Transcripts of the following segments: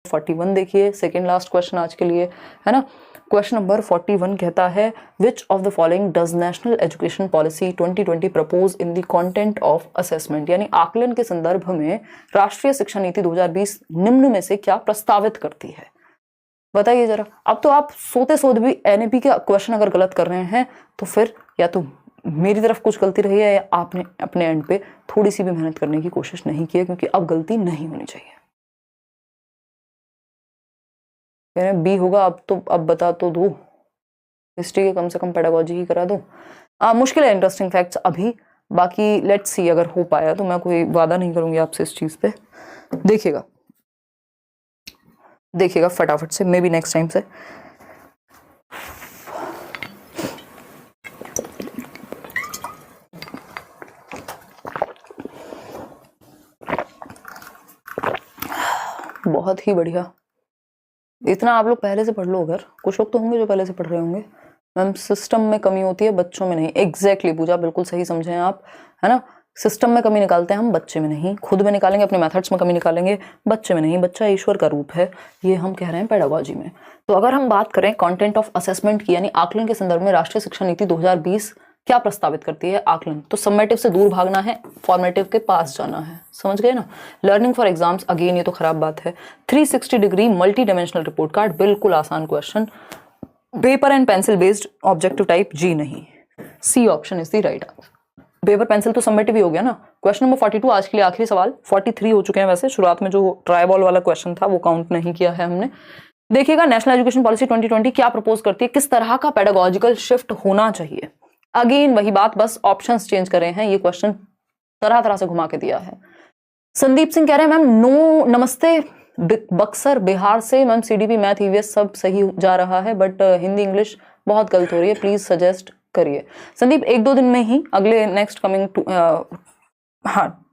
41 देखिए, second last question आज के लिए, है ना। क्वेश्चन नंबर 41 कहता है which of the following does national education policy 2020 propose in the content of assessment, यानी आकलन के संदर्भ में राष्ट्रीय शिक्षा नीति 2020 निम्न में से क्या प्रस्तावित करती है। बताइए जरा। अब तो आप सोते सोते भी एनईपी का क्वेश्चन अगर गलत कर रहे हैं तो फिर या तो मेरी तरफ कुछ गलती रही है या आपने अपने एंड पे थोड़ी सी भी मेहनत करने की कोशिश नहीं की है, क्योंकि अब गलती नहीं होनी चाहिए। बी होगा। अब बता तो दो, हिस्ट्री के कम से कम पेडागोजी ही करा दो। मुश्किल है इंटरेस्टिंग फैक्ट्स अभी, बाकी लेट्स सी अगर हो पाया तो मैं कोई वादा नहीं करूंगी आपसे इस चीज पे। देखिएगा फटाफट से, मे बी नेक्स्ट टाइम से। बहुत ही बढ़िया। इतना आप लोग पहले से पढ़ लो। अगर कुछ लोग तो होंगे जो पहले से पढ़ रहे होंगे। मैम सिस्टम में कमी होती है, बच्चों में नहीं। एग्जैक्टली पूजा, बिल्कुल सही समझे हैं आप, है ना। सिस्टम में कमी निकालते हैं हम, बच्चे में नहीं। खुद में निकालेंगे, अपने मेथड्स में कमी निकालेंगे, बच्चे में नहीं। बच्चा ईश्वर का रूप है, ये हम कह रहे हैं पेडागोजी में। तो अगर हम बात करें कंटेंट ऑफ असेसमेंट की, यानी आकलन के संदर्भ में राष्ट्रीय शिक्षा नीति 2020 क्या प्रस्तावित करती है आकलन, तो समेटिव से दूर भागना है, फॉर्मेटिव के पास जाना है। समझ गए ना। लर्निंग फॉर एग्जाम्स, अगेन ये तो खराब बात है। 360 degree multi dimensional report card, बिल्कुल आसान question. Paper and pencil based objective type, जी नहीं। C option is the right answer. Paper pencil तो समेटिव ही हो गया ना। क्वेश्चन नंबर 42 आज के लिए आखिरी सवाल। 43 हो चुके हैं वैसे, शुरुआत में जो ट्राई बॉल वाला क्वेश्चन था वो काउंट नहीं किया है हमने। देखिएगा, नेशनल एजुकेशन पॉलिसी 2020 क्या प्रपोज करती है, किस तरह का पेडागोजिकल शिफ्ट होना चाहिए। अगेन वही बात, बस ऑप्शंस चेंज कर रहे हैं। ये क्वेश्चन तरह तरह से घुमा के दिया है। संदीप सिंह कह रहे हैं मैम नो नमस्ते बक्सर बिहार से। मैम सीडीपी मैथ ईवीएस सब सही जा रहा है, बट हिंदी इंग्लिश बहुत गलत हो रही है, प्लीज सजेस्ट करिए। संदीप 1-2 दिन में ही, अगले नेक्स्ट कमिंग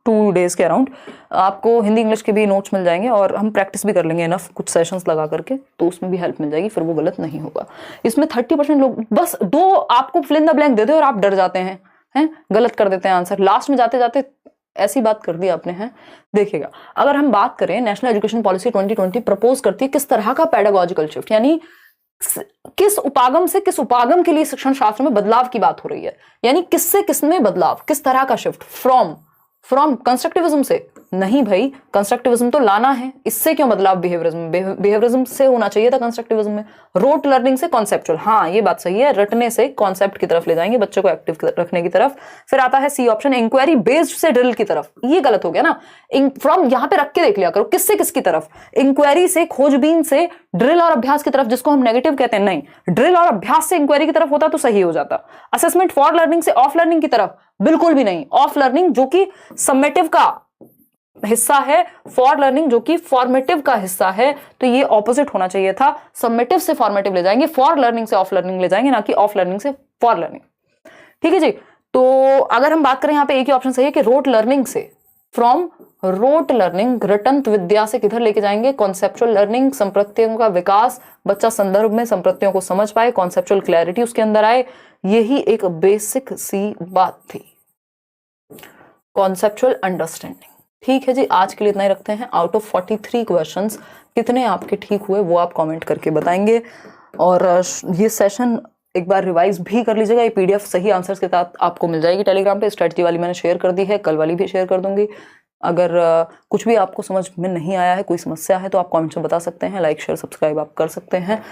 2 डेज के अराउंड आपको हिंदी इंग्लिश के भी नोट्स मिल जाएंगे, और हम प्रैक्टिस भी कर लेंगे इनफ कुछ सेशंस लगा करके, तो उसमें भी हेल्प मिल जाएगी, फिर वो गलत नहीं होगा। इसमें 30% लोग बस 2 आपको फिल इन द ब्लैंक दे दे और आप डर जाते हैं, गलत कर देते हैं आंसर, लास्ट में जाते जाते ऐसी बात कर दी आपने है। देखिएगा, अगर हम बात करें नेशनल एजुकेशन पॉलिसी 2020 प्रपोज करती है किस तरह का पेडागोजिकल शिफ्ट, यानी किस उपागम से किस उपागम के लिए शिक्षण शास्त्र में बदलाव की बात हो रही है, यानी किससे किसमें बदलाव, किस तरह का शिफ्ट। फ्रॉम कंस्ट्रक्टिविज्म से नहीं भाई, कंस्ट्रक्टिविज्म तो लाना है, इससे क्यों बदलाव बिहेवियरिज्म से होना चाहिए था कंस्ट्रक्टिविज्म में। रोट लर्निंग से कॉन्सेप्चुअल, हाँ ये बात सही है, रटने से कॉन्सेप्ट की तरफ ले जाएंगे, बच्चे को एक्टिव रखने की तरफ। फिर आता है सी ऑप्शन, इंक्वायरी बेस्ड से ड्रिल की तरफ। ये गलत हो गया ना। फ्रॉम यहां पे रख के देख लिया करो, किससे किसकी तरफ, इंक्वायरी से खोजबीन से ड्रिल और अभ्यास की तरफ, जिसको हम नेगेटिव कहते हैं। नहीं, ड्रिल और अभ्यास से इंक्वायरी की तरफ होता तो सही हो जाता। असेसमेंट फॉर लर्निंग से ऑफ लर्निंग की तरफ, बिल्कुल भी नहीं। ऑफ लर्निंग जो कि समेटिव का हिस्सा है, फॉर लर्निंग जो कि फॉर्मेटिव का हिस्सा है, तो ये ऑपोजिट होना चाहिए था। समेटिव से फॉर्मेटिव ले जाएंगे, फॉर लर्निंग से ऑफ लर्निंग ले जाएंगे, ना कि ऑफ लर्निंग से फॉर लर्निंग। ठीक है जी। तो अगर हम बात करें, यहां पे एक ही ऑप्शन सही है कि रोट लर्निंग से, फ्रॉम रोट लर्निंग रटंत विद्या से किधर लेके जाएंगे, कॉन्सेप्चुअल लर्निंग, संप्रत्ययों का विकास, बच्चा संदर्भ में संप्रत्ययों को समझ पाए, कॉन्सेप्चुअल क्लैरिटी उसके अंदर आए। यही एक बेसिक सी बात थी, कॉन्सेप्चुअल अंडरस्टैंडिंग। ठीक है जी, आज के लिए इतना ही रखते हैं। आउट ऑफ 43 क्वेश्चंस कितने आपके ठीक हुए वो आप कमेंट करके बताएंगे, और ये सेशन एक बार रिवाइज भी कर लीजिएगा। ये पीडीएफ सही आंसर्स के साथ आपको मिल जाएगी टेलीग्राम पे। स्ट्रेटजी वाली मैंने शेयर कर दी है, कल वाली भी शेयर कर दूंगी। अगर कुछ भी आपको समझ में नहीं आया है, कोई समस्या है, तो आप कमेंट्स में बता सकते हैं। लाइक शेयर सब्सक्राइब आप कर सकते हैं।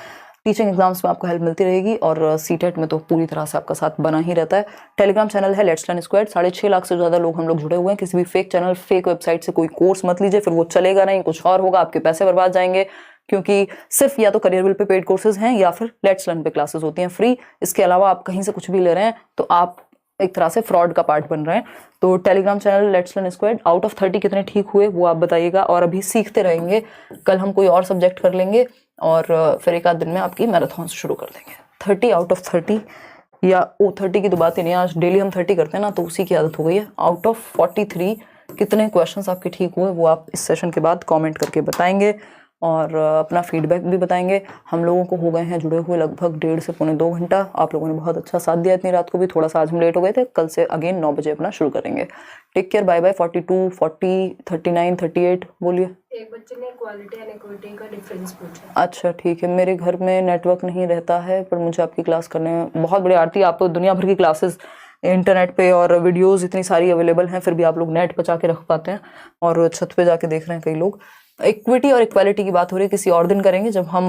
टीचिंग एग्जाम्स में आपको हेल्प मिलती रहेगी, और सीटेट में तो पूरी तरह से आपका साथ बना ही रहता है। टेलीग्राम चैनल है लेट्स लर्न स्क्वाड, 6.5 लाख से ज़्यादा लोग हम लोग जुड़े हुए हैं। किसी भी फेक चैनल फेक वेबसाइट से कोई कोर्स मत लीजिए, फिर वो चलेगा नहीं, कुछ और होगा, आपके पैसे बर्बाद जाएंगे। क्योंकि सिर्फ या तो करियरविल पे पेड कोर्सेज हैं, या फिर लेट्स लर्न पे क्लासेस होती हैं फ्री। इसके अलावा आप कहीं से कुछ भी ले रहे हैं तो आप एक तरह से फ्रॉड का पार्ट बन रहे हैं। तो Telegram channel let's learn squad, out of 30 कितने ठीक हुए वो आप बताइएगा, और अभी सीखते रहेंगे। कल हम कोई और सब्जेक्ट कर लेंगे, और फिर एक आध दिन में आपकी मैराथन शुरू कर देंगे। 30 आउट ऑफ 30, या 30 की तो बात ही नहीं, आज डेली हम 30 करते हैं ना, तो उसी की आदत हो गई है। आउट ऑफ 43 कितने क्वेश्चंस आपके ठीक हुए वो आप इस सेशन के बाद कमेंट करके बताएंगे। और अपना फीडबैक भी बताएंगे। हम लोगों को हो गए हैं जुड़े हुए लगभग 1.5 से पौने 2 घंटा। आप लोगों ने बहुत अच्छा साथ दिया इतनी रात को भी। थोड़ा सा आज हम लेट हो गए थे, कल से अगेन 9 बजे अपना शुरू करेंगे। Take care, bye bye. 42, 40, 39, 38 बोलिए। एक बच्चे ने इक्वालिटी एंड इक्विटी का डिफरेंस पूछा। अच्छा ठीक है, मेरे घर में नेटवर्क नहीं रहता है, पर मुझे आपकी क्लास करने में बहुत बड़ी आरती। आप दुनिया भर की क्लासेस इंटरनेट पे और वीडियोस इतनी सारी अवेलेबल हैं, फिर भी आप लोग नेट बचा के रख पाते हैं और छत पे जाके देख रहे हैं कई लोग। इक्विटी और इक्वालिटी की बात हो रही है, किसी और दिन करेंगे जब हम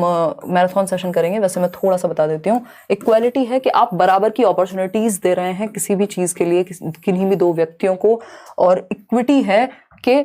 मैराथन सेशन करेंगे। वैसे मैं थोड़ा सा बता देती हूँ। इक्वालिटी है कि आप बराबर की अपॉर्चुनिटीज दे रहे हैं किसी भी चीज के लिए, किन्हीं भी दो व्यक्तियों को। और इक्विटी है कि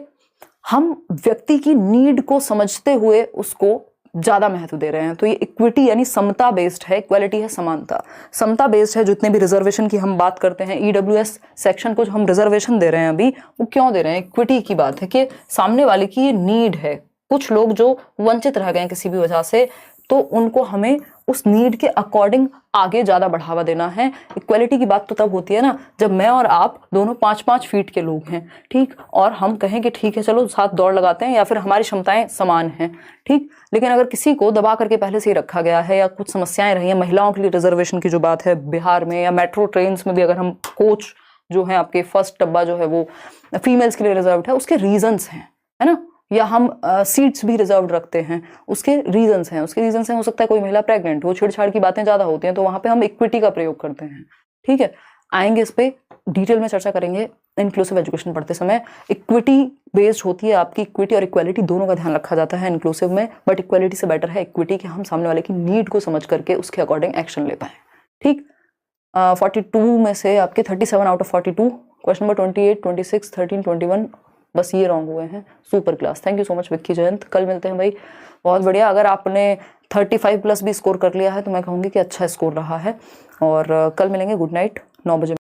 हम व्यक्ति की नीड को समझते हुए उसको ज्यादा महत्व दे रहे हैं। तो ये इक्विटी यानी समता बेस्ड है, इक्वालिटी है समानता। समता बेस्ड है। जितने भी रिजर्वेशन की हम बात करते हैं, ईडब्ल्यूएस सेक्शन को जो हम रिजर्वेशन दे रहे हैं अभी, वो क्यों दे रहे हैं? इक्विटी की बात है कि सामने वाले की ये नीड है। कुछ लोग जो वंचित रह गए हैं किसी भी वजह से, तो उनको हमें उस नीड के अकॉर्डिंग आगे ज्यादा बढ़ावा देना है। इक्वालिटी की बात तो तब होती है ना जब मैं और आप दोनों 5-5 फीट के लोग हैं, ठीक, और हम कहें कि ठीक है चलो साथ दौड़ लगाते हैं, या फिर हमारी क्षमताएं समान हैं, ठीक। लेकिन अगर किसी को दबा करके पहले से ही रखा गया है या कुछ समस्याएं रही हैं, महिलाओं के लिए रिजर्वेशन की जो बात है बिहार में, या मेट्रो ट्रेन में भी अगर हम कोच जो है आपके फर्स्ट डब्बा जो है वो फीमेल्स के लिए रिजर्व है, उसके रीजंस हैं, है ना। या हम सीट्स भी रिजर्व रखते हैं, उसके रीजंस हैं। हो सकता है कोई महिला प्रेग्नेंट हो, छेड़छाड़ की बातें ज्यादा होती हैं, तो वहां पे हम इक्विटी का प्रयोग करते हैं, ठीक है। आएंगे इस पे डिटेल में चर्चा करेंगे इंक्लूसिव एजुकेशन पढ़ते समय। इक्विटी बेस्ड होती है आपकी, इक्विटी और इक्वालिटी दोनों का ध्यान रखा जाता है इंक्लूसिव में, बट इक्वालिटी से बेटर है इक्विटी कि हम सामने वाले की नीड को समझ करके उसके अकॉर्डिंग एक्शन ले पाए, ठीक। 42 में से आपके 37 आउट ऑफ 42। क्वेश्चन नंबर 28, 26, 13, 21 बस ये रॉन्ग हुए हैं। Super class, thank you so much Vicky Jayant. कल मिलते हैं भाई, बहुत बढ़िया। अगर आपने 35 प्लस भी स्कोर कर लिया है तो मैं कहूँगी कि अच्छा स्कोर रहा है। और कल मिलेंगे। गुड नाइट, 9 बजे।